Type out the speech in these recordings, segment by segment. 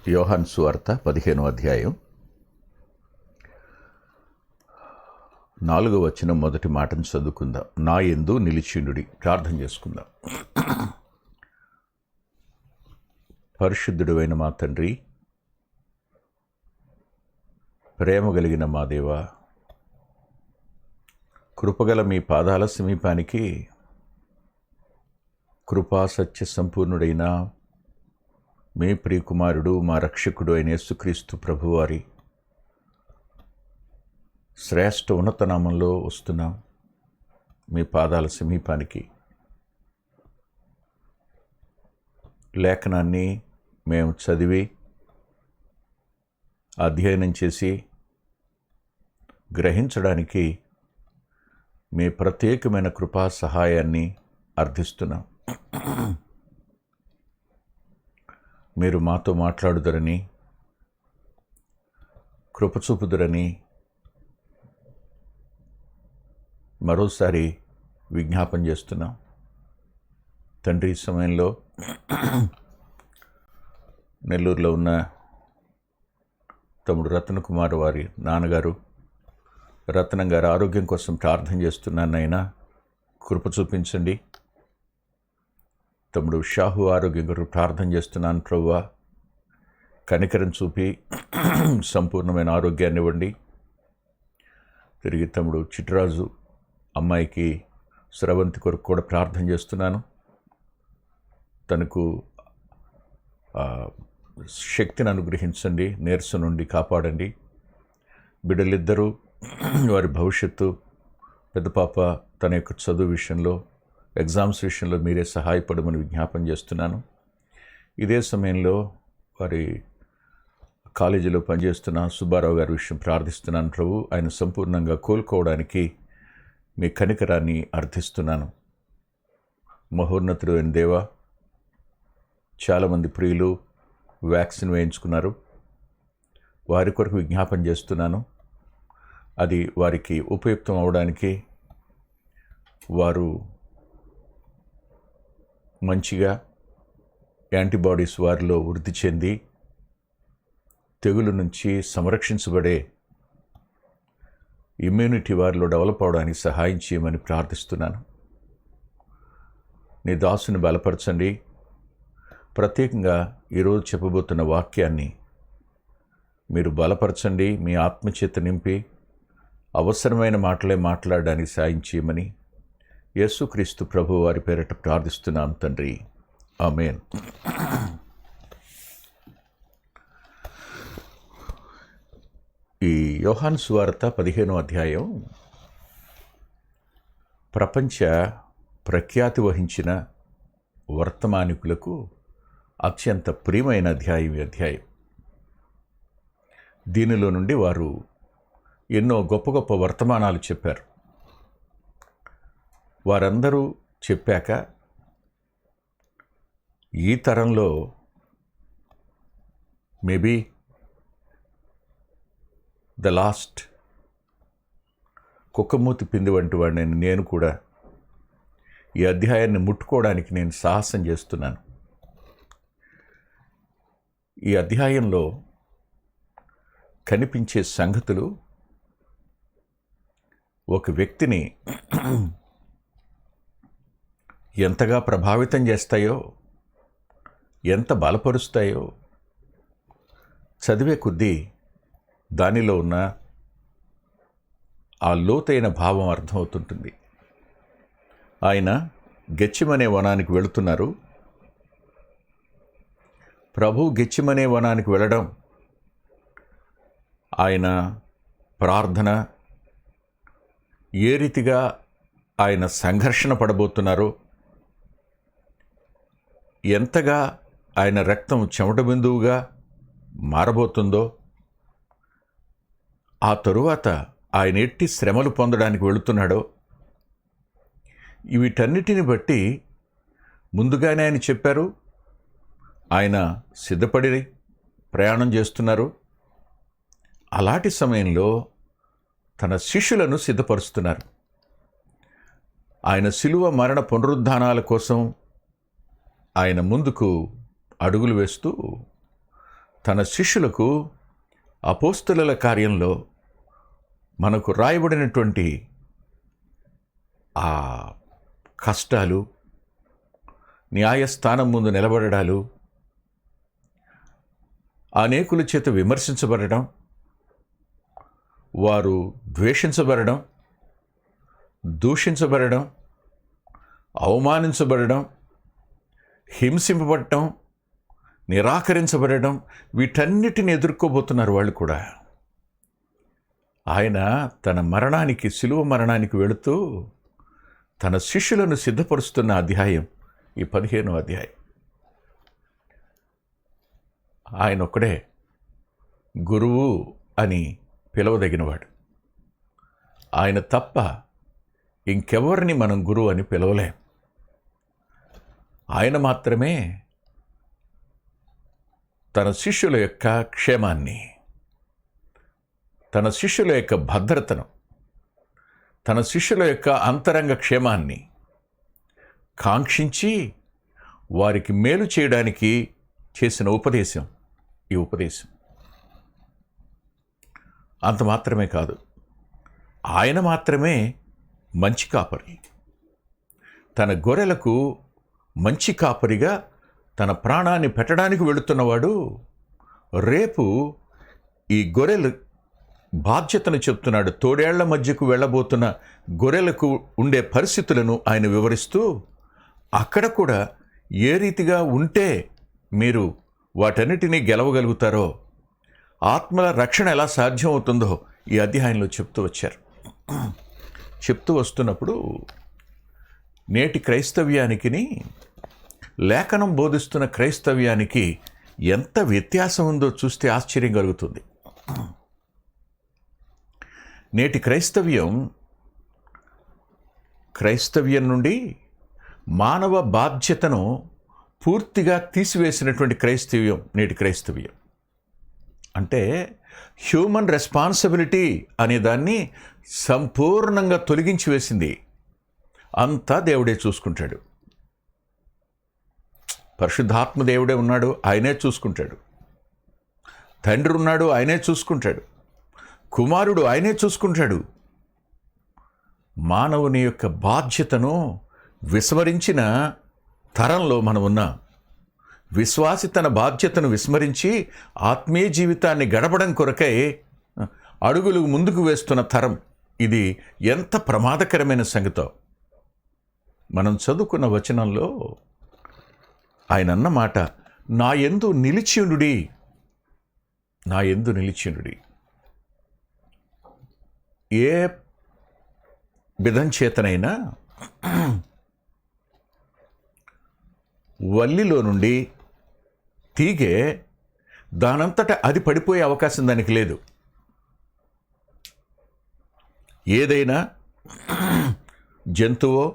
యోహాను సువార్త 15వ అధ్యాయం 4వ వచనం మొదటి మాటను చదువుకుందాం. నా యందు నిలిచిండుడి. ప్రార్థన చేసుకుందాం. పరిశుద్ధుడైన మా తండ్రి, ప్రేమ కలిగిన మా దేవా, కృపగల మీ పాదాల సమీపానికి కృపా సత్య సంపూర్ణుడైన మీ ప్రియకుమారుడు, మా రక్షకుడు అయిన యేసుక్రీస్తు ప్రభువారి శ్రేష్ఠ ఉన్నత నామంలో వస్తున్నాం. మీ పాదాల సమీపానికి లేఖనాన్ని మేము చదివి అధ్యయనం చేసి గ్రహించడానికి మీ ప్రత్యేకమైన కృపా సహాయాన్ని అర్థిస్తున్నాం. మీరు మాతో మాట్లాడుదరని, కృపచూపుదురని మరోసారి విజ్ఞాపన చేస్తున్నాం. తండ్రి, సమయంలో నెల్లూరులో ఉన్న తమ్ముడు రత్న కుమార్ వారి నాన్నగారు రత్నం గారి ఆరోగ్యం కోసం ప్రార్థన చేస్తున్నాను. అయినా కృప చూపించండి. తమ్ముడు షాహు ఆరోగ్యం కొరకు ప్రార్థన చేస్తున్నాను. ప్రభువా, కనికరం చూపి సంపూర్ణమైన ఆరోగ్యాన్ని ఇవ్వండి. తిరిగి తమ్ముడు చిట్రాజు అమ్మాయికి స్రవంతి కొరకు కూడా ప్రార్థన చేస్తున్నాను. తనకు శక్తిని అనుగ్రహించండి, నీరసం నుండి కాపాడండి. బిడ్డలిద్దరూ వారి భవిష్యత్తు, పెద్ద పాప తన యొక్క చదువు విషయంలో, ఎగ్జామ్స్ విషయంలో మీరే సహాయపడమని విజ్ఞాపన చేస్తున్నాను. ఇదే సమయంలో వారి కాలేజీలో పనిచేస్తున్న సుబ్బారావు గారి విషయం ప్రార్థిస్తున్నాను. ప్రభు, ఆయన సంపూర్ణంగా కోలుకోవడానికి మీ కనికరాన్ని అర్థిస్తున్నాను. మహోన్నతుడు అయిన దేవా, చాలామంది ప్రియులు వ్యాక్సిన్ వేయించుకున్నారు. వారి కొరకు విజ్ఞాపన చేస్తున్నాను. అది వారికి ఉపయుక్తం అవడానికి వారు మంచిగా యాంటీబాడీస్ వారిలో వృద్ధి చెంది తెగులు నుంచి సంరక్షించబడే ఇమ్యూనిటీ వారిలో డెవలప్ అవడానికి సహాయం చేయమని ప్రార్థిస్తున్నాను. నీ దాసుని బలపరచండి. ప్రత్యేకంగా ఈరోజు చెప్పబోతున్న వాక్యాన్ని మీరు బలపరచండి. మీ ఆత్మచేత నింపి అవసరమైన మాటలే మాట్లాడడానికి సాయం చేయమని యేసుక్రీస్తు ప్రభు వారి పేరిట ప్రార్థిస్తున్నాం తండ్రి. ఆమేన్. ఈ యోహాను సువార్త 15వ అధ్యాయం ప్రపంచ ప్రఖ్యాతి వహించిన వర్తమానికులకు అత్యంత ప్రియమైన అధ్యాయం. ఈ అధ్యాయం దీనిలో నుండి వారు ఎన్నో గొప్ప గొప్ప వర్తమానాలు చెప్పారు. వారందరూ చెప్పాక ఈ తరంలో మేబీ ద లాస్ట్ కుక్కమూతి పిండి వంటి వాడిని నేను కూడా ఈ అధ్యాయాన్ని ముట్టుకోవడానికి నేను సాహసం చేస్తున్నాను. ఈ అధ్యాయంలో కనిపించే సంగతులు ఒక వ్యక్తిని ఎంతగా ప్రభావితం చేస్తాయో, ఎంత బలపరుస్తాయో చదివే కొద్దీ దానిలో ఉన్న ఆ లోతైన భావం అర్థమవుతుంటుంది. ఆయన గెత్సిమనే వనానికి వెళుతున్నారు. ప్రభు గెత్సిమనే వనానికి వెళ్ళడం, ఆయన ప్రార్థన, ఏ రీతిగా ఆయన సంఘర్షణ పడబోతున్నారో, ఎంతగా ఆయన రక్తం చెమట బిందువుగా మారబోతుందో, ఆ తరువాత ఆయన ఎట్టి శ్రమలు పొందడానికి వెళుతున్నాడో, వీటన్నిటిని బట్టి ముందుగానే ఆయన చెప్పారు. ఆయన సిద్ధపడి ప్రయాణం చేస్తున్నారు. అలాంటి సమయంలో తన శిష్యులను సిద్ధపరుస్తున్నారు. ఆయన శిలువ మరణ పునరుద్ధానాల కోసం ఆయన ముందుకు అడుగులు వేస్తూ తన శిష్యులకు అపోస్తలుల కార్యంలో మనకు రాయబడినటువంటి ఆ కష్టాలు, న్యాయస్థానం ముందు నిలబడడాలు, అనేకుల చేత విమర్శించబడడం, వారు ద్వేషించబడడం, దూషించబడడం, అవమానించబడడం, హింసింపబడటం, నిరాకరించబడడం, వీటన్నిటిని ఎదుర్కోబోతున్నారు వాళ్ళు కూడా. ఆయన తన మరణానికి, శిలువ మరణానికి వెళుతూ తన శిష్యులను సిద్ధపరుస్తున్న అధ్యాయం ఈ 15వ అధ్యాయం. ఆయన ఒక్కడే గురువు అని పిలవదగినవాడు. ఆయన తప్ప ఇంకెవరిని మనం గురువు అని పిలవలేం. ఆయన మాత్రమే తన శిష్యుల యొక్క క్షేమాన్ని, తన శిష్యుల యొక్క భద్రతను, తన శిష్యుల యొక్క అంతరంగ క్షేమాన్ని కాంక్షించి వారికి మేలు చేయడానికి చేసిన ఉపదేశం ఈ ఉపదేశం. అంత మాత్రమే కాదు, ఆయన మాత్రమే మంచి కాపరి. తన గొర్రెలకు మంచి కాపరిగా తన ప్రాణాన్ని పెట్టడానికి వెళుతున్నవాడు రేపు ఈ గొర్రెలు బాధ్యతను చెప్తున్నాడు. తోడేళ్ల మధ్యకు వెళ్ళబోతున్న గొర్రెలకు ఉండే పరిస్థితులను ఆయన వివరిస్తూ, అక్కడ కూడా ఏ రీతిగా ఉంటే మీరు వాటన్నిటినీ గెలవగలుగుతారో, ఆత్మల రక్షణ ఎలా సాధ్యం అవుతుందో ఈ అధ్యాయంలో చెప్తూ వచ్చారు. చెప్తూ వస్తున్నప్పుడు నేటి క్రైస్తవ్యానికి, లేఖనం బోధిస్తున్న క్రైస్తవ్యానికి ఎంత వ్యత్యాసం ఉందో చూస్తే ఆశ్చర్యం కలుగుతుంది. నేటి క్రైస్తవ్యం నుండి మానవ బాధ్యతను పూర్తిగా తీసివేసినటువంటి క్రైస్తవ్యం నేటి క్రైస్తవ్యం. అంటే హ్యూమన్ రెస్పాన్సిబిలిటీ అనే దాన్ని సంపూర్ణంగా తొలగించి వేసింది. అంతా దేవుడే చూసుకుంటాడు. పరిశుద్ధాత్మ దేవుడే ఉన్నాడు, ఆయనే చూసుకుంటాడు. తండ్రి ఉన్నాడు, ఆయనే చూసుకుంటాడు. కుమారుడు ఆయనే చూసుకుంటాడు. మానవుని యొక్క బాధ్యతను విస్మరించిన తరంలో మనం ఉన్నాం. విశ్వాసి తన బాధ్యతను విస్మరించి ఆత్మీయ జీవితాన్ని గడపడం కొరకై అడుగులు ముందుకు వేస్తున్న తరం ఇది. ఎంత ప్రమాదకరమైన సంగతో. మనం చదువుకున్న వచనంలో ఆయన అన్న మాట, నా యందు నిలిచియుండుడి, నా యందు నిలిచియుండుడి. ఏ విధం చేతనైనా వల్లిలో నుండి తీగే దానంతట అది పడిపోయే అవకాశం దానికి లేదు. ఏదైనా జంతువో,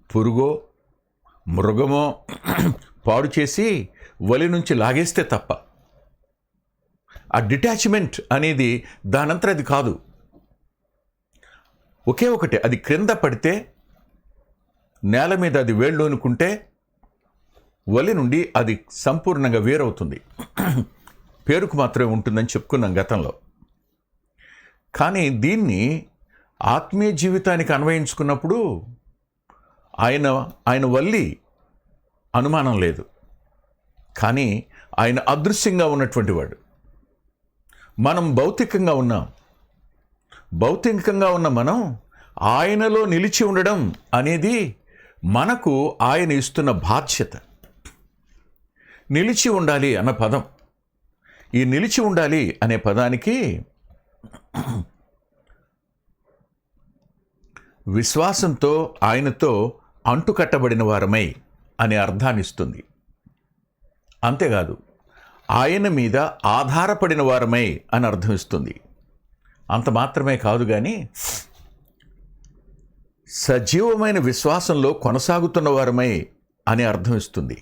పురుగో, మృగమో పాడు చేసి వలి నుంచి లాగేస్తే తప్ప ఆ డిటాచ్మెంట్ అనేది దానంతట అది కాదు. ఒకే ఒకటే, అది క్రింద పడితే నేల మీద అది వేళ్ళోనుకుంటే వలి నుండి అది సంపూర్ణంగా వేరవుతుంది. పేరుకు మాత్రమే ఉంటుందని చెప్పుకున్నాం గతంలో. కానీ దీన్ని ఆత్మీయ జీవితానికి అన్వయించుకున్నప్పుడు ఆయన వల్లి అనుమానం లేదు. కానీ ఆయన అదృశ్యంగా ఉన్నటువంటి వాడు. మనం భౌతికంగా ఉన్నాం. భౌతికంగా ఉన్న మనం ఆయనలో నిలిచి ఉండడం అనేది మనకు ఆయన ఇస్తున్న బాధ్యత. నిలిచి ఉండాలి అన్న పదం, ఈ నిలిచి ఉండాలి అనే పదానికి విశ్వాసంతో ఆయనతో అంటుకట్టబడిన వారమై అనే అర్థాన్ని ఇస్తుంది. అంతేకాదు, ఆయన మీద ఆధారపడిన వారమై అని అర్థం ఇస్తుంది. అంత మాత్రమే కాదు కానీ సజీవమైన విశ్వాసంలో కొనసాగుతున్న వారమై అనే అర్థం ఇస్తుంది.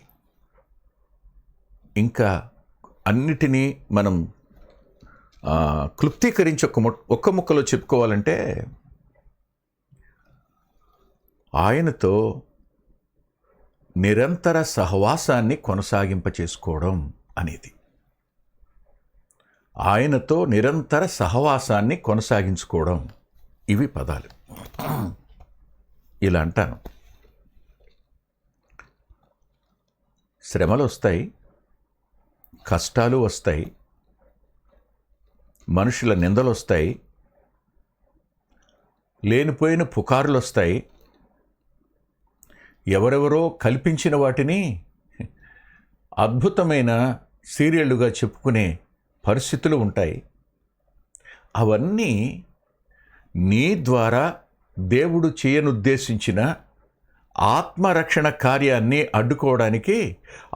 ఇంకా అన్నిటినీ మనం క్లుప్తీకరించి ఒక్క ముక్కలో చెప్పుకోవాలంటే, ఆయనతో నిరంతర సహవాసాన్ని కొనసాగింపచేసుకోవడం అనేది. ఆయనతో నిరంతర సహవాసాన్ని కొనసాగించుకోవడం, ఇవి పదాలు. ఇలా అంటాను. శ్రమలు వస్తాయి, కష్టాలు వస్తాయి, మనుషుల నిందలు వస్తాయి, లేనిపోయిన పుకార్లు వస్తాయి, ఎవరెవరో కల్పించిన వాటిని అద్భుతమైన సీరియళ్లుగా చెప్పుకునే పరిస్థితులు ఉంటాయి. అవన్నీ నీ ద్వారా దేవుడు చేయనుద్దేశించిన ఆత్మరక్షణ కార్యాన్ని అడ్డుకోవడానికి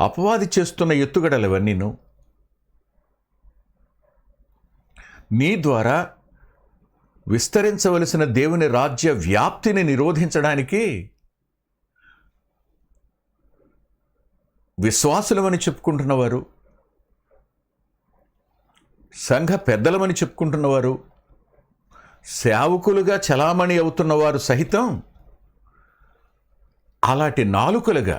అపవాది చేస్తున్న ఎత్తుగడలు అవన్నీను. నీ ద్వారా విస్తరించవలసిన దేవుని రాజ్య వ్యాప్తిని నిరోధించడానికి విశ్వాసులమని చెప్పుకుంటున్నవారు, సంఘ పెద్దలమని చెప్పుకుంటున్నవారు, సేవకులుగా చలామణి అవుతున్నవారు సహితం అలాంటి నాలుకలుగా,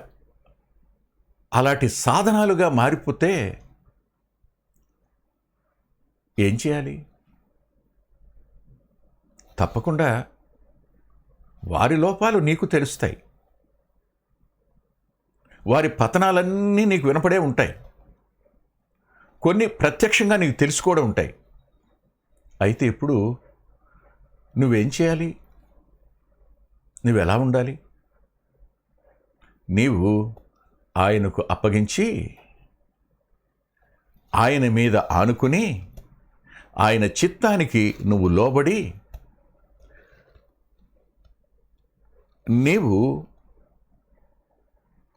అలాంటి సాధనాలుగా మారిపోతే ఏం చేయాలి? తప్పకుండా వారి లోపాలు నీకు తెలుస్తాయి, వారి పతనాలన్నీ నీకు వినపడే ఉంటాయి, కొన్ని ప్రత్యక్షంగా నీకు తెలుసుకోవడం ఉంటాయి. అయితే ఇప్పుడు నువ్వేం చేయాలి? నువ్వెలా ఉండాలి? నీవు ఆయనకు అప్పగించి, ఆయన మీద ఆనుకుని, ఆయన చిత్తానికి నువ్వు లోబడి, నీవు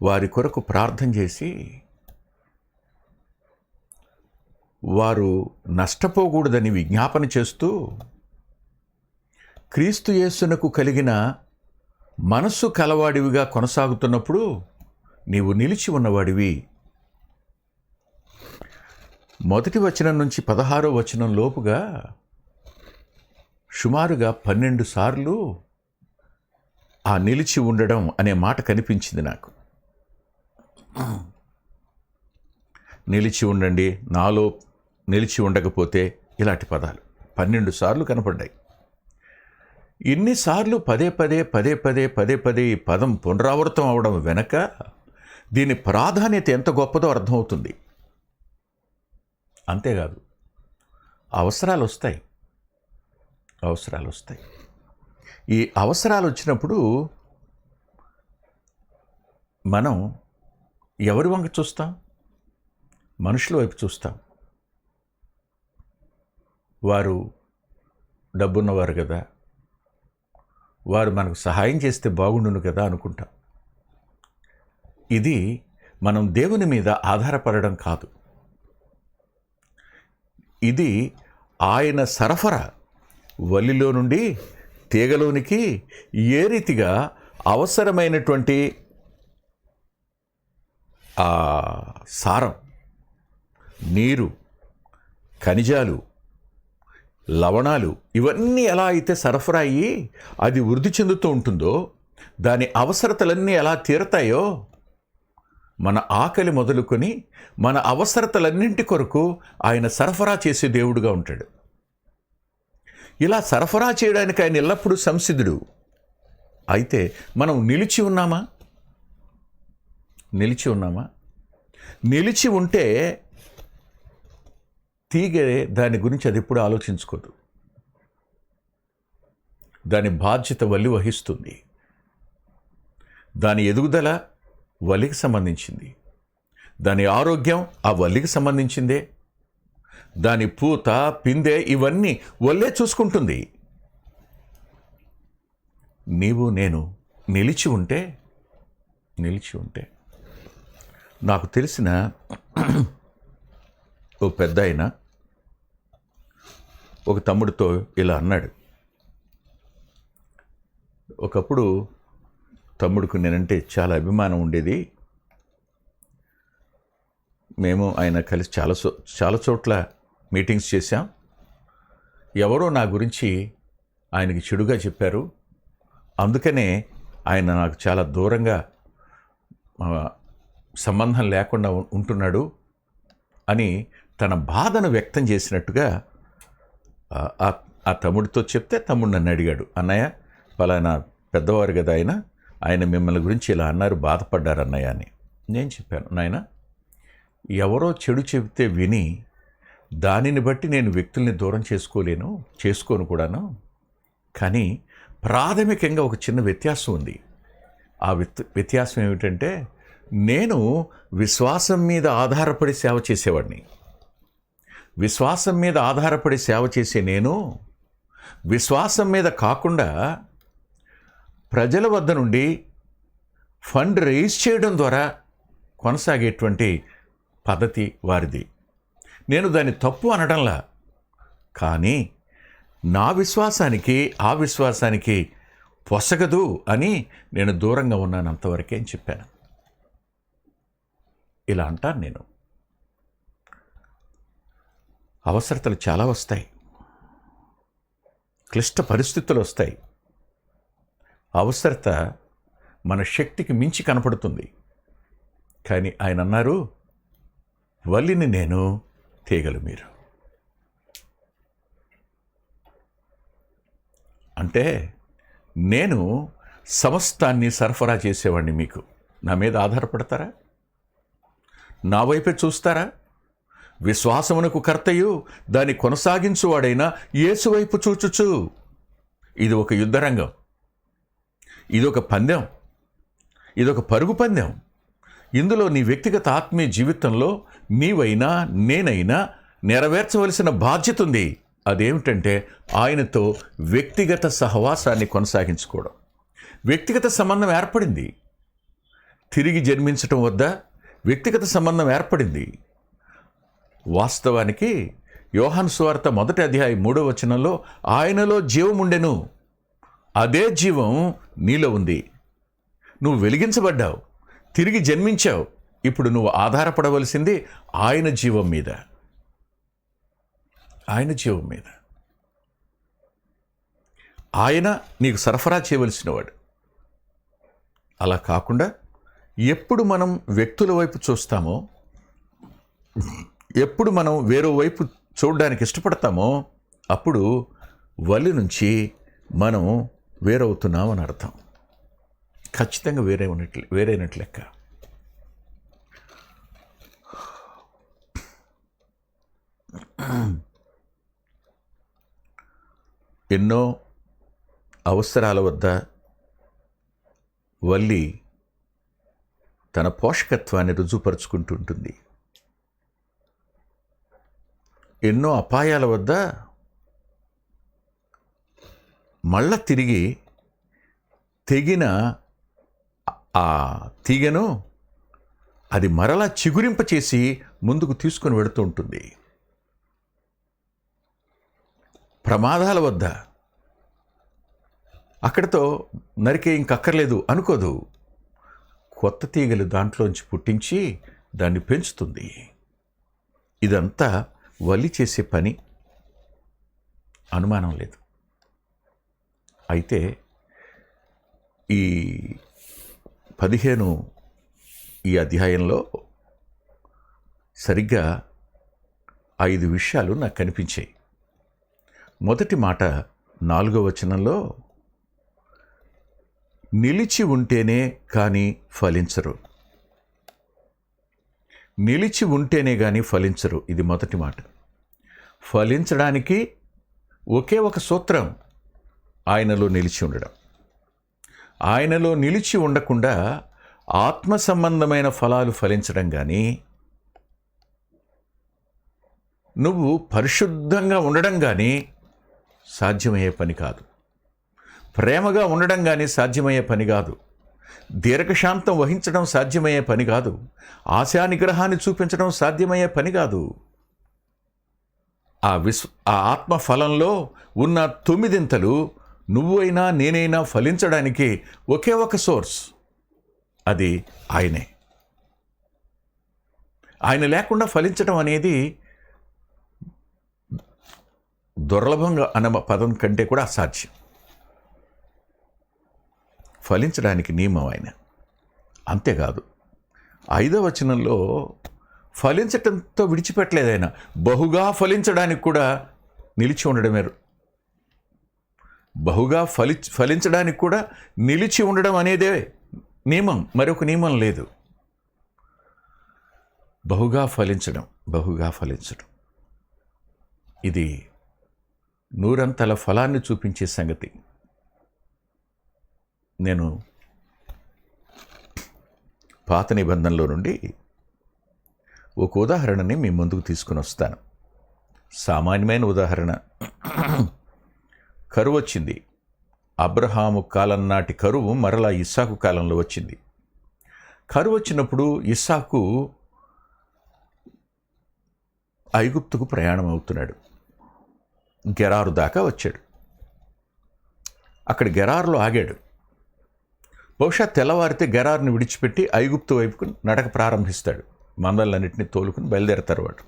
వారి కొరకు ప్రార్థన చేసి, వారు నష్టపోకూడదని విజ్ఞాపన చేస్తూ, క్రీస్తు యేసునకు కలిగిన మనస్సు కలవాడివిగా కొనసాగుతున్నప్పుడు నీవు నిలిచి ఉన్నవాడివి. 1వ వచనం నుంచి 16వ వచనం లోపుగా సుమారుగా 12 సార్లు ఆ నిలిచి ఉండడం అనే మాట కనిపించింది నాకు. నిలిచి ఉండండి, నాలో నిలిచి ఉండకపోతే, ఇలాంటి పదాలు 12 సార్లు కనపడ్డాయి. ఇన్నిసార్లు పదే పదే ఈ పదం పునరావృతం అవడం వెనక దీని ప్రాధాన్యత ఎంత గొప్పదో అర్థమవుతుంది. అంతేకాదు, అవసరాలు వస్తాయి. ఈ అవసరాలు వచ్చినప్పుడు మనం ఎవరి వంక చూస్తాం? మనుషుల వైపు చూస్తాం. వారు డబ్బున్నవారు కదా, వారు మనకు సహాయం చేస్తే బాగుండును కదా అనుకుంటాం. ఇది మనం దేవుని మీద ఆధారపడడం కాదు. ఇది ఆయన సరఫరా వల్లిలో నుండి తీగలోనికి ఏ రీతిగా అవసరమైనటువంటి ఆ సారం, నీరు, ఖనిజాలు, లవణాలు ఇవన్నీ ఎలా అయితే సరఫరా అయ్యి అది వృద్ధి చెందుతూ ఉంటుందో, దాని అవసరతలన్నీ ఎలా తీరతాయో, మన ఆకలి మొదలుకొని మన అవసరతలన్నింటి కొరకు ఆయన సరఫరా చేసే దేవుడుగా ఉంటాడు. ఇలా సరఫరా చేయడానికి ఆయన ఎల్లప్పుడూ సంసిద్ధుడు. అయితే మనం నిలిచి ఉన్నామా? నిలిచి ఉంటే తీగ దాని గురించి అది ఎప్పుడు ఆలోచించుకోదు. దాని బాధ్యత వల్లి వహిస్తుంది. దాని ఎదుగుదల వల్లికి సంబంధించింది. దాని ఆరోగ్యం ఆ వల్లికి సంబంధించిందే. దాని పూత, పిందె ఇవన్నీ వల్లే చూసుకుంటుంది. నీవు నేను నిలిచి ఉంటే నాకు తెలిసిన ఓ పెద్ద ఆయన ఒక తమ్ముడితో ఇలా అన్నాడు. ఒకప్పుడు తమ్ముడికి నేనంటే చాలా అభిమానం ఉండేది. మేము ఆయన కలిసి చాలా చోట్ల మీటింగ్స్ చేశాం. ఎవరో నా గురించి ఆయనకి చెడుగా చెప్పారు. అందుకనే ఆయన నాకు చాలా దూరంగా సంబంధం లేకుండా ఉంటున్నాడు అని తన బాధను వ్యక్తం చేసినట్టుగా ఆ తమ్ముడితో చెప్తే తమ్ముడు నన్ను అడిగాడు, అన్నయ్య పలానా పెద్దవారు కదా ఆయన మిమ్మల్ని గురించి ఇలా అన్నారు, బాధపడ్డారు అన్నయ్య అని. నేను చెప్పాను, నాయన ఎవరో చెడు చెబితే విని దానిని బట్టి నేను వ్యక్తుల్ని దూరం చేసుకోను కూడాను. కానీ ప్రాథమికంగా ఒక చిన్న వ్యత్యాసం ఉంది. ఆ వ్యత్యాసం ఏమిటంటే, నేను విశ్వాసం మీద ఆధారపడి సేవ చేసేవాడిని. విశ్వాసం మీద ఆధారపడి సేవ చేసే నేను విశ్వాసం మీద కాకుండా ప్రజల వద్ద నుండి ఫండ్ రైజ్ చేయడం ద్వారా కొనసాగేటువంటి పద్ధతి వారిది. నేను దాన్ని తప్పు అనడంలా, కానీ నా విశ్వాసానికి ఆ విశ్వాసానికి పొసగదు అని నేను దూరంగా ఉన్నాను, అంతవరకే అని చెప్పాను. ఇలా అంటాను నేను. అవసరతలు చాలా వస్తాయి, క్లిష్ట పరిస్థితులు వస్తాయి. అవసరత మన శక్తికి మించి కనపడుతుంది. కానీ ఆయన అన్నారు, వల్లిని నేను, తీగలు మీరు. అంటే నేను సమస్తాన్ని సరఫరా చేసేవాడిని మీకు. నా మీద ఆధారపడతారా? నా వైపే చూస్తారా? విశ్వాసమునకు కర్తయు దాన్ని కొనసాగించువాడైనా యేసు వైపు చూచుచు. ఇది ఒక యుద్ధరంగం, ఇదొక పందెం, ఇదొక పరుగు పందెం. ఇందులో నీ వ్యక్తిగత ఆత్మీయ జీవితంలో నీవైనా నేనైనా నెరవేర్చవలసిన బాధ్యత ఉంది. అదేమిటంటే ఆయనతో వ్యక్తిగత సహవాసాన్ని కొనసాగించుకోవడం. వ్యక్తిగత సంబంధం ఏర్పడింది. తిరిగి జన్మించటం వద్ద వ్యక్తిగత సంబంధం ఏర్పడింది. వాస్తవానికి యోహాను సువార్త 1వ అధ్యాయం 3వ వచనంలో ఆయనలో జీవం ఉండెను, అదే జీవం నీలో ఉంది. నువ్వు వెలిగించబడ్డావు, తిరిగి జన్మించావు. ఇప్పుడు నువ్వు ఆధారపడవలసింది ఆయన జీవం మీద. ఆయన జీవం మీద. ఆయన నీకు సరఫరా చేయవలసినవాడు. అలా కాకుండా ఎప్పుడు మనం వ్యక్తుల వైపు చూస్తామో, ఎప్పుడు మనం వేరే వైపు చూడడానికి ఇష్టపడతామో, అప్పుడు వల్లి నుంచి మనం వేరవుతున్నామని అర్థం. ఖచ్చితంగా వేరైనట్లు లెక్క. ఎన్నో అవసరాల వద్ద వల్లి తన పోషకత్వాన్ని రుజువుపరుచుకుంటూ ఉంటుంది. ఎన్నో అపాయాల వద్ద మళ్ళా తిరిగి తెగిన ఆ తీగను అది మరలా చిగురింపచేసి ముందుకు తీసుకొని వెడుతూ ఉంటుంది. ప్రమాదాల వద్ద అక్కడితో నరికే ఇంకక్కర్లేదు అనుకోదు. కొత్త తీగలు దాంట్లోంచి పుట్టించి దాన్ని పెంచుతుంది. ఇదంతా వల్లి చేసే పని, అనుమానం లేదు. అయితే ఈ 15 ఈ అధ్యాయంలో సరిగ్గా 5 విషయాలు నాకు కనిపించాయి. మొదటి మాట 4వ వచనంలో, నిలిచి ఉంటేనే కానీ ఫలించరు. నిలిచి ఉంటేనే కానీ ఫలించరు. ఇది మొదటి మాట. ఫలించడానికి ఒకే ఒక సూత్రం, ఆయనలో నిలిచి ఉండడం. ఆయనలో నిలిచి ఉండకుండా ఆత్మ సంబంధమైన ఫలాలు ఫలించడం కానీ, నువ్వు పరిశుద్ధంగా ఉండడం కానీ సాధ్యమయ్యే పని కాదు. ప్రేమగా ఉండడం కానీ సాధ్యమయ్యే పని కాదు. దీర్ఘశాంతం వహించడం సాధ్యమయ్యే పని కాదు. ఆశా నిగ్రహాన్ని చూపించడం సాధ్యమయ్యే పని కాదు. ఆ ఆత్మ ఫలంలో ఉన్న 9 నువ్వైనా నేనైనా ఫలించడానికి ఒకే ఒక సోర్స్, అది ఆయనే. ఆయన లేకుండా ఫలించడం అనేది దుర్లభంగా అన్న పదం కంటే కూడా అసాధ్యం. ఫలించడానికి నియమం ఆయన. అంతేకాదు 5వ వచనంలో ఫలించటంతో విడిచిపెట్టలేదు ఆయన. బహుగా ఫలించడానికి కూడా నిలిచి ఉండడమే. బహుగా ఫలించడానికి కూడా నిలిచి ఉండడం అనేదే నియమం, మరొక నియమం లేదు. బహుగా ఫలించడం ఇది నూరంతల ఫలాన్ని చూపించే సంగతి. నేను పాత నిబంధనలో నుండి ఒక ఉదాహరణని మీ ముందుకు తీసుకుని వస్తాను. సామాన్యమైన ఉదాహరణ. కరువు వచ్చింది. అబ్రహాము కాలం నాటి కరువు మరలా ఇస్సాకు కాలంలో వచ్చింది. కరువు వచ్చినప్పుడు ఇస్సాకు ఐగుప్తుకు ప్రయాణం అవుతున్నాడు. గెరారు దాకా వచ్చాడు. అక్కడ గెరారులో ఆగాడు. బహుశా తెల్లవారితే గెరారుని విడిచిపెట్టి ఐగుప్తు వైపుకు నడక ప్రారంభిస్తాడు. మందలన్నింటినీ తోలుకుని బయలుదేరతారు వాడు.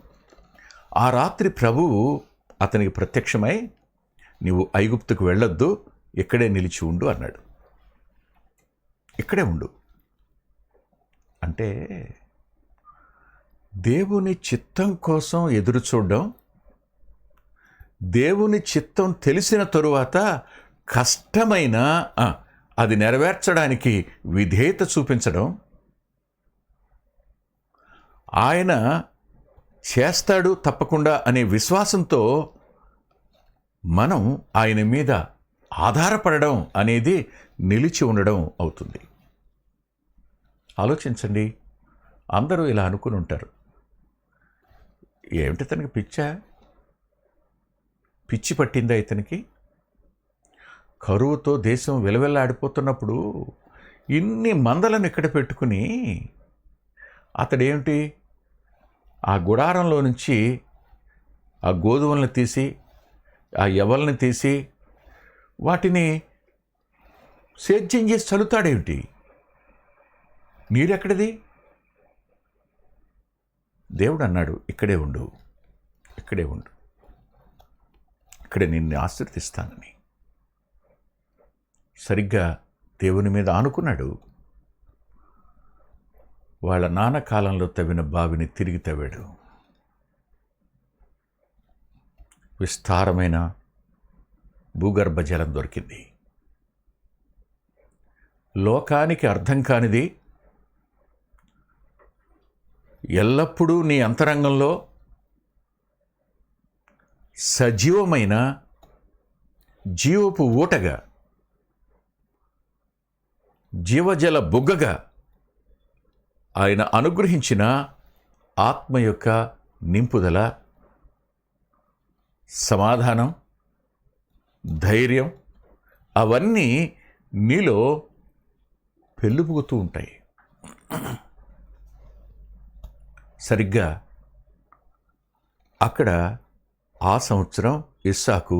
ఆ రాత్రి ప్రభువు అతనికి ప్రత్యక్షమై, నీవు ఐగుప్తుకు వెళ్ళొద్దు, ఇక్కడే నిలిచి ఉండు అన్నాడు. ఇక్కడే ఉండు అంటే దేవుని చిత్తం కోసం ఎదురు చూడడం, దేవుని చిత్తం తెలిసిన తరువాత కష్టమైన అది నెరవేర్చడానికి విధేయత చూపించడం, ఆయన చేస్తాడు తప్పకుండా అనే విశ్వాసంతో మనం ఆయన మీద ఆధారపడడం అనేది నిలిచి ఉండడం అవుతుంది. ఆలోచించండి. అందరూ ఇలా అనుకుని ఉంటారు, ఏమిటి తనకి పిచ్చి పట్టిందా ఇతనికి? కరువుతో దేశం విలవిల్లాడిపోతున్నప్పుడు ఇన్ని మందలను ఇక్కడ పెట్టుకుని అతడేమిటి ఆ గుడారంలో నుంచి ఆ గోధుమలను తీసి, ఆ యవల్ని తీసి వాటిని సేద్యం చేసి చల్లుతాడేమిటి? నీరెక్కడిది? దేవుడు అన్నాడు, ఇక్కడే ఉండు, ఇక్కడే నిన్ను ఆశీర్వదిస్తానని. సరిగ్గా దేవుని మీద ఆనుకున్నాడు. వాళ్ళ నాన్న కాలంలో తవ్విన బావిని తిరిగి తవ్వాడు. విస్తారమైన భూగర్భ జలం దొరికింది. లోకానికి అర్థం కానిది ఎల్లప్పుడూ నీ అంతరంగంలో సజీవమైన జీవపు ఊటగా, జీవజల బుగ్గగా ఆయన అనుగ్రహించిన ఆత్మ యొక్క నింపుదల, సమాధానం, ధైర్యం అవన్నీ నీలో పెళ్ళిపుగుతూ ఉంటాయి. సరిగ్గా అక్కడ ఆ సంవత్సరం ఇస్సాకు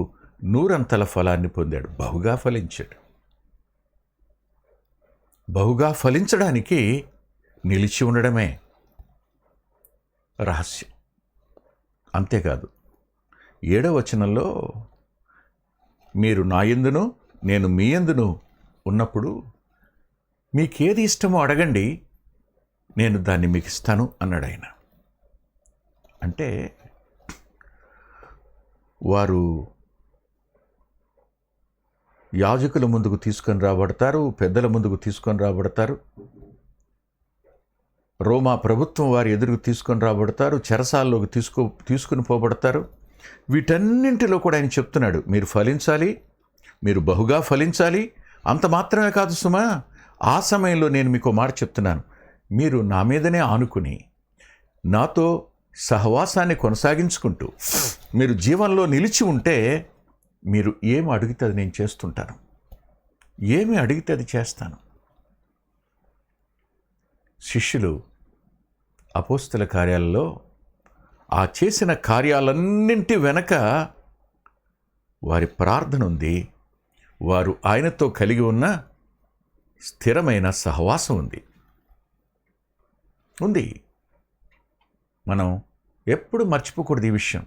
100 ఫలాన్ని పొందాడు. బహుగా ఫలించాడు. బహుగా ఫలించడానికి నిలిచి ఉండడమే రహస్యం. అంతేకాదు, 7వ వచనంలో, మీరు నా యందును నేను మీ యందును ఉన్నప్పుడు మీకేది ఇష్టమో అడగండి, నేను దాన్ని మీకు ఇస్తాను అన్నాడు ఆయన. అంటే వారు యాజకుల ముందుకు తీసుకొని రాబడతారు, పెద్దల ముందుకు తీసుకొని రాబడతారు, రోమా ప్రభుత్వం వారి ఎదురుకు తీసుకొని రాబడతారు, చెరసాల్లోకి తీసుకుని పోబడతారు. వీటన్నింటిలో కూడా ఆయన చెప్తున్నాడు, మీరు ఫలించాలి, మీరు బహుగా ఫలించాలి. అంత మాత్రమే కాదు సుమా, ఆ సమయంలో నేను మీకు మాట చెప్తున్నాను, మీరు నా మీదనే ఆనుకుని నాతో సహవాసాన్ని కొనసాగించుకుంటూ మీరు జీవనంలో నిలిచి ఉంటే, మీరు ఏమి అడిగితే అది నేను చేస్తుంటాను, ఏమి అడిగితే అది చేస్తాను. శిష్యులు అపోస్తల కార్యాలలో ఆ చేసిన కార్యాలన్నింటి వెనక వారి ప్రార్థన ఉంది. వారు ఆయనతో కలిగి ఉన్న స్థిరమైన సహవాసం ఉంది. మనం ఎప్పుడు మర్చిపోకూడదు ఈ విషయం.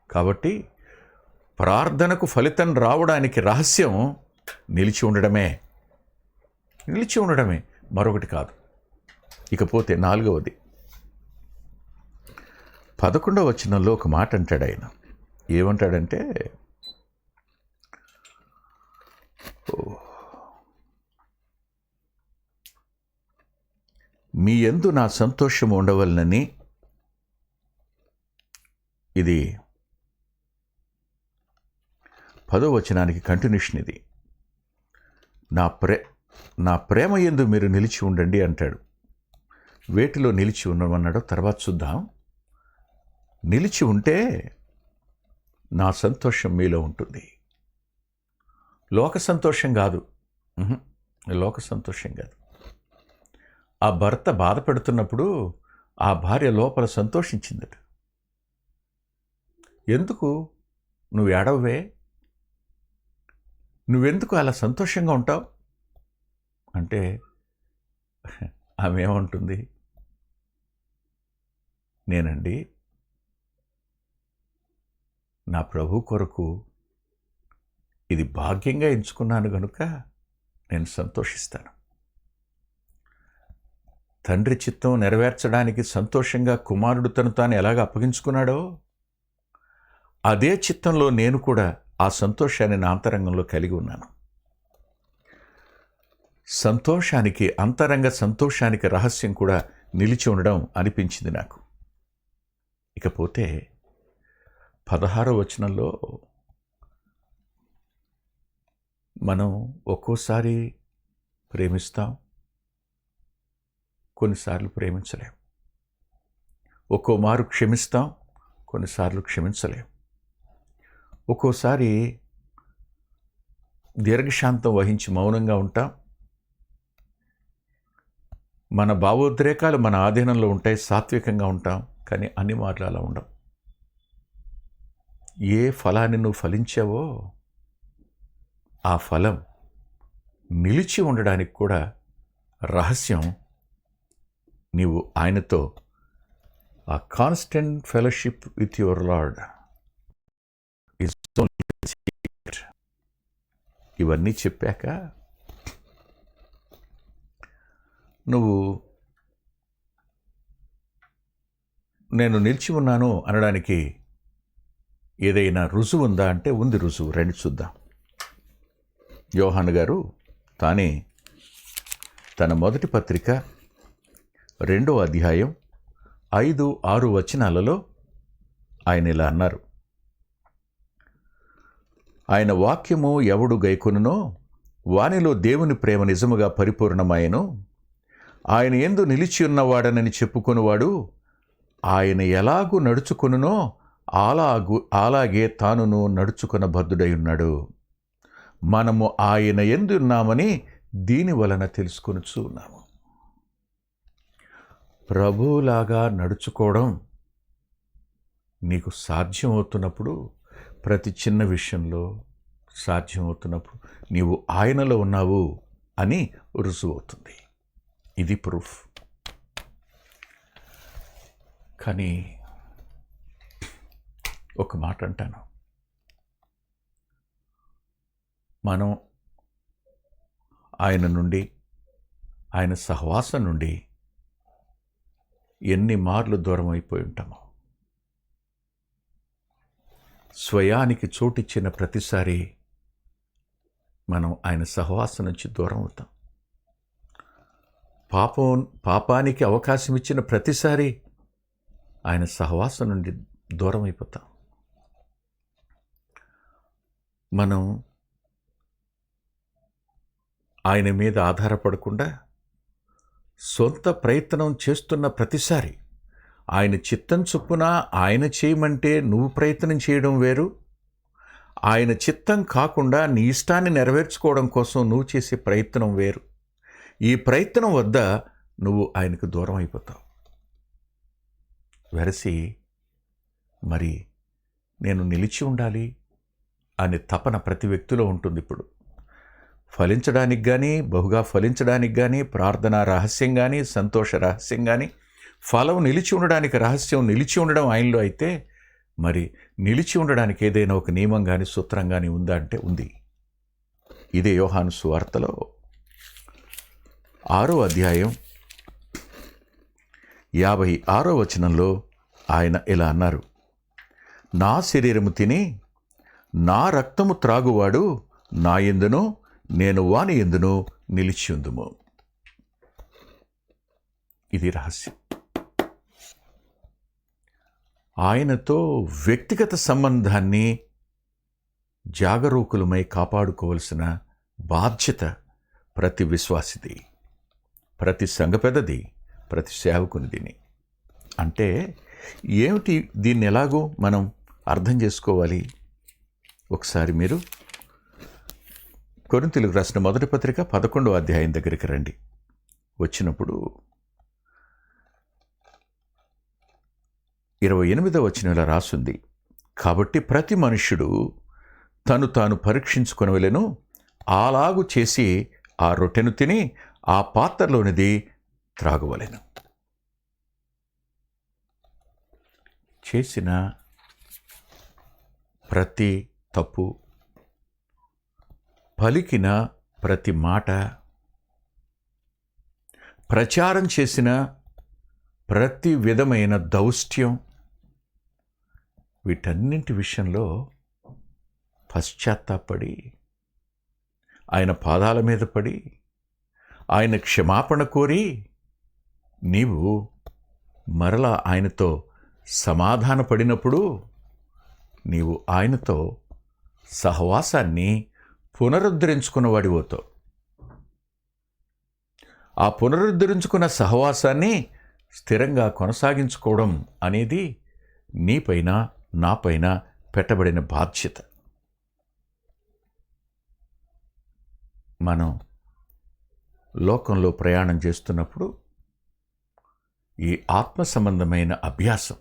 కాబట్టి ప్రార్థనకు ఫలితం రావడానికి రహస్యం నిలిచి ఉండడమే, మరొకటి కాదు. ఇకపోతే 4వది, 11వ వచనంలో ఒక మాట అంటాడు ఆయన. ఏమంటాడంటే, మీ యందు నా సంతోషం ఉండవలనని, ఇది 10వ వచనానికి కంటిన్యూషన్. ఇది నా ప్రేమ యందు మీరు నిలిచి ఉండండి అంటాడు. వేటిలో నిలిచి ఉండమన్నాడో తర్వాత చూద్దాం. నిలిచి ఉంటే నా సంతోషం మీలో ఉంటుంది. లోక సంతోషం కాదు, లోక సంతోషం కాదు. ఆ భర్త బాధపడుతున్నప్పుడు ఆ భార్య లోపల సంతోషించిందట. ఎందుకు నువ్వు ఏడవే, నువ్వెందుకు అలా సంతోషంగా ఉంటావు అంటే ఆమె ఏమంటుంది, నేనండి నా ప్రభు కొరకు ఇది భాగ్యంగా ఎంచుకున్నాను కనుక నేను సంతోషిస్తాను. తండ్రి చిత్తం నెరవేర్చడానికి సంతోషంగా కుమారుడు తను తాను ఎలాగ అప్పగించుకున్నాడో అదే చిత్తంలో నేను కూడా ఆ సంతోషాన్ని నా అంతరంగంలో కలిగి ఉన్నాను. సంతోషానికి, అంతరంగ సంతోషానికి రహస్యం కూడా నిలిచి ఉండడం అనిపించింది నాకు. ఇకపోతే 16వ వచనంలో మనం ఒక్కోసారి ప్రేమిస్తాం, కొన్నిసార్లు ప్రేమించలేం. ఒక్కో మారు క్షమిస్తాం, కొన్నిసార్లు క్షమించలేం. ఒక్కోసారి దీర్ఘశాంతం వహించి మౌనంగా ఉంటాం. మన భావోద్రేకాలు మన ఆధీనంలో ఉంటాయి, సాత్వికంగా ఉంటాం. కానీ అన్ని మార్లు అలా ఉండవు. ఏ ఫలాన్ని నువ్వు ఫలించావో ఆ ఫలం నిలిచి ఉండడానికి కూడా రహస్యం నీవు ఆయనతో ఆ constant fellowship with your lord is secret. ఇవన్నీ చెప్పాక నువ్వు నేను నిలిచి ఉన్నాను అనడానికి ఏదైనా రుజువు ఉందా అంటే ఉంది రుజువు. రండి చూద్దాం. యోహాను గారు తానే తన మొదటి పత్రిక 2వ అధ్యాయం 5-6 వచనాలలో ఆయన ఇలా అన్నారు, ఆయన వాక్యము ఎవడు గైకొనునో వానిలో దేవుని ప్రేమ నిజముగా పరిపూర్ణమాయెను. ఆయన యందు నిలిచి ఉన్నవాడనని చెప్పుకొనువాడు ఆయన ఎలాగూ నడుచుకొనునో అలాగే తానును నడుచుకొన బద్ధుడై ఉన్నాడు. మనము ఆయన యందు ఉన్నామని దీని వలన తెలుసుకొనుచు ఉన్నాము. ప్రభువులాగా నడుచుకోవడం నీకు సాధ్యమవుతున్నప్పుడు, ప్రతి చిన్న విషయంలో సాధ్యమవుతున్నప్పుడు నీవు ఆయనలో ఉన్నావు అని రుజువు అవుతుంది. ఇది ప్రూఫ్. కానీ ఒక మాట అంటాను, మనం ఆయన నుండి, ఆయన సహవాసం నుండి ఎన్ని మార్లు దూరం అయిపోయి ఉంటామో. స్వయానికి చోటిచ్చిన ప్రతిసారి మనం ఆయన సహవాసం నుంచి దూరం అవుతాం. పాపానికి అవకాశం ఇచ్చిన ప్రతిసారి ఆయన సహవాసం నుండి దూరం అయిపోతాం. మనం ఆయన మీద ఆధారపడకుండా సొంత ప్రయత్నం చేస్తున్న ప్రతిసారి ఆయన చిత్తం చొప్పున ఆయన చేయమంటే నువ్వు ప్రయత్నం చేయడం వేరు, ఆయన చిత్తం కాకుండా నీ ఇష్టాన్ని నెరవేర్చుకోవడం కోసం నువ్వు చేసే ప్రయత్నం వేరు. ఈ ప్రయత్నం వద్ద నువ్వు ఆయనకు దూరం అయిపోతావు. వెరసి మరి నేను నిలిచి ఉండాలి అనే తపన ప్రతి వ్యక్తిలో ఉంటుంది. ఇప్పుడు ఫలించడానికి కానీ, బహుగా ఫలించడానికి కానీ, ప్రార్థన రహస్యం కానీ, సంతోష రహస్యం కానీ, ఫలం నిలిచి ఉండడానికి రహస్యం నిలిచి ఉండడం ఆయనలో అయితే, మరి నిలిచి ఉండడానికి ఏదైనా ఒక నియమం కానీ, సూత్రం కానీ ఉందా అంటే ఉంది. ఇదే యోహాను సువార్తలో 6వ అధ్యాయం 56వ వచనంలో ఆయన ఇలా అన్నారు, నా శరీరము తిని నా రక్తము త్రాగువాడు నా యందును నేను వాని యందును నిలిచియుందుము. ఇది రహస్యం. ఆయనతో వ్యక్తిగత సంబంధాన్ని జాగరూకులమై కాపాడుకోవలసిన బాధ్యత ప్రతి విశ్వాసిది, ప్రతి సంఘ పెద్దది, ప్రతి సేవకునిదిని. అంటే ఏమిటి, దీన్ని ఎలాగో మనం అర్థం చేసుకోవాలి? ఒకసారి మీరు కొరింథీయులకు రాసిన మొదటి పత్రిక 11వ అధ్యాయం దగ్గరికి రండి. వచ్చినప్పుడు 28వ వచనంలో రాసుంది, కాబట్టి ప్రతి మనుష్యుడు తను తాను పరీక్షించుకొనవలెను, అలాగు చేసి ఆ రొట్టెను తిని ఆ పాత్రలోనిది త్రాగవలెను. చేసిన ప్రతి తప్పు, పలికిన ప్రతి మాట, ప్రచారం చేసిన ప్రతి విధమైన దౌష్ట్యం, వీటన్నింటి విషయంలో పశ్చాత్తాపడి ఆయన పాదాల మీద పడి ఆయన క్షమాపణ కోరి నీవు మరలా ఆయనతో సమాధాన పడినప్పుడు నీవు ఆయనతో సహవాసాన్ని పునరుద్ధరించుకున్నవాడివోతావు. ఆ పునరుద్ధరించుకున్న సహవాసాన్ని స్థిరంగా కొనసాగించుకోవడం అనేది నీపైన నాపైన పెట్టబడిన బాధ్యత. మనం లోకంలో ప్రయాణం చేస్తున్నప్పుడు ఈ ఆత్మ సంబంధమైన అభ్యాసం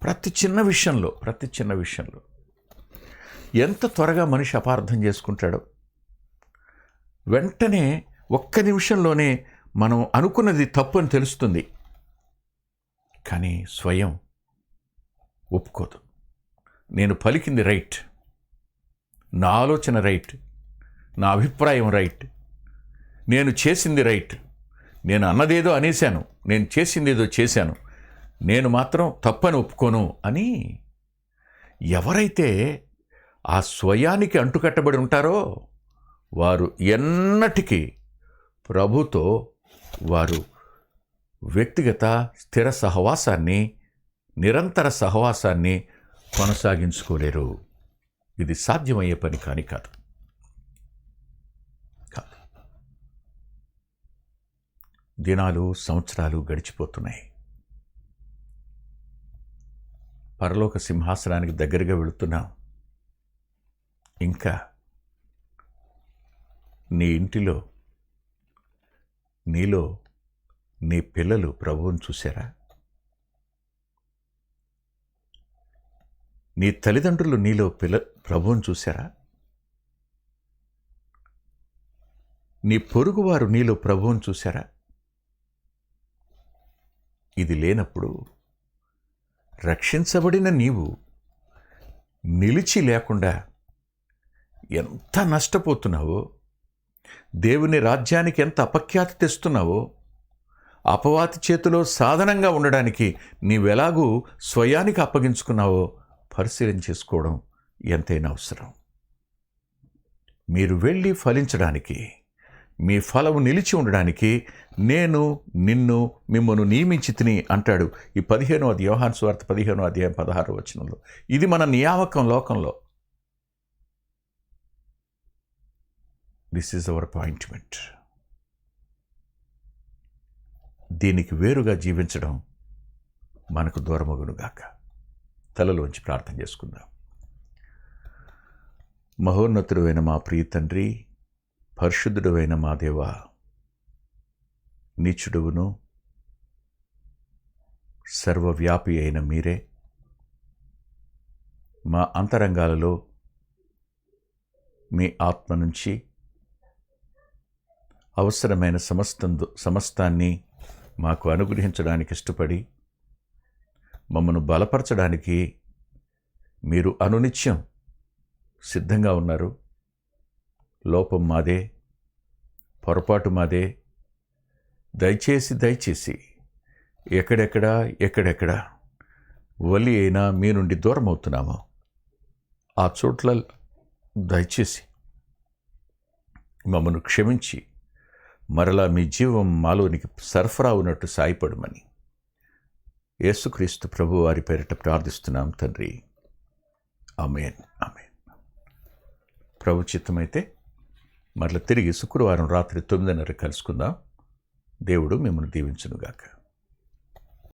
ప్రతి చిన్న విషయంలో ఎంత త్వరగా మనిషి అపార్థం చేసుకుంటాడో. వెంటనే ఒక్క నిమిషంలోనే మనం అనుకున్నది తప్పు అని తెలుస్తుంది, కానీ స్వయం ఒప్పుకోదు. నేను పలికింది రైట్, నా ఆలోచన రైట్, నా అభిప్రాయం రైట్, నేను చేసింది రైట్, నేను అన్నదేదో అనేశాను, నేను చేసిందేదో చేశాను, నేను మాత్రం తప్పని ఒప్పుకోను అని ఎవరైతే ఆ స్వయానికి అంటుకట్టబడి ఉంటారో వారు ఎన్నటికీ ప్రభుతో వారు వ్యక్తిగత స్థిర సహవాసాన్ని, నిరంతర సహవాసాన్ని కొనసాగించుకోలేరు. ఇది సాధ్యమయ్యే పని కాదు. దినాలు, సంవత్సరాలు గడిచిపోతున్నాయి. పరలోక సింహాసనానికి దగ్గరగా వెళుతున్నాం. ఇంకా నీ ఇంటిలో, నీలో నీ పిల్లలు ప్రభువుని చూశారా? నీ తల్లిదండ్రులు నీలో ప్రభువుని చూశారా? నీ పొరుగువారు నీలో ప్రభువుని చూశారా? ఇది లేనప్పుడు రక్షించబడిన నీవు నిలిచి లేకుండా ఎంత నష్టపోతున్నావో, దేవుని రాజ్యానికి ఎంత అపఖ్యాతి తెస్తున్నావో, అపవాది చేతిలో సాధనంగా ఉండడానికి నీవెలాగూ స్వయానికి అప్పగించుకున్నావో పరిశీలన చేసుకోవడం ఎంతైనా అవసరం. మీరు వెళ్ళి ఫలించడానికి, మీ ఫలము నిలిచి ఉండడానికి నేను మిమ్మను నియమించి తిని అంటాడు ఈ 15వ యోహాను సువార్త 15వ అధ్యాయం 16వ వచనంలో. ఇది మన నియామకం లోకంలో. This is our appointment. దీనికి వేరుగా జీవించడం మనకు దూరమగునుగాక. తలలోంచి ప్రార్థన చేసుకుందాం. మహోన్నతుడైన మా ప్రియ తండ్రి, పరిశుద్ధుడైన మా దేవా, నీచుడువును సర్వవ్యాపి అయిన మీరే మా అంతరంగాలలో మీ ఆత్మ నుంచి అవసరమైన సమస్తాన్ని మాకు అనుగ్రహించడానికి ఇష్టపడి మమ్మను బలపరచడానికి మీరు అనునిత్యం సిద్ధంగా ఉన్నారు. లోపం మాదే, పొరపాటు మాదే. దయచేసి ఎక్కడెక్కడ వలి అయినా మీ నుండి దూరం అవుతున్నామో ఆ చోట్ల దయచేసి మమ్మను క్షమించి మరలా మీ జీవం మాలోనికి సరఫరా ఉన్నట్టు సాయపడమని యేసుక్రీస్తు ప్రభు వారి పేరిట ప్రార్థిస్తున్నాం తండ్రి. ఆమేన్. ఆమేన్. ప్రభు చిత్తమైతే మరలా తిరిగి శుక్రవారం రాత్రి 9:30 కలుసుకుందాం. దేవుడు మిమ్మల్ని దీవించునుగాక.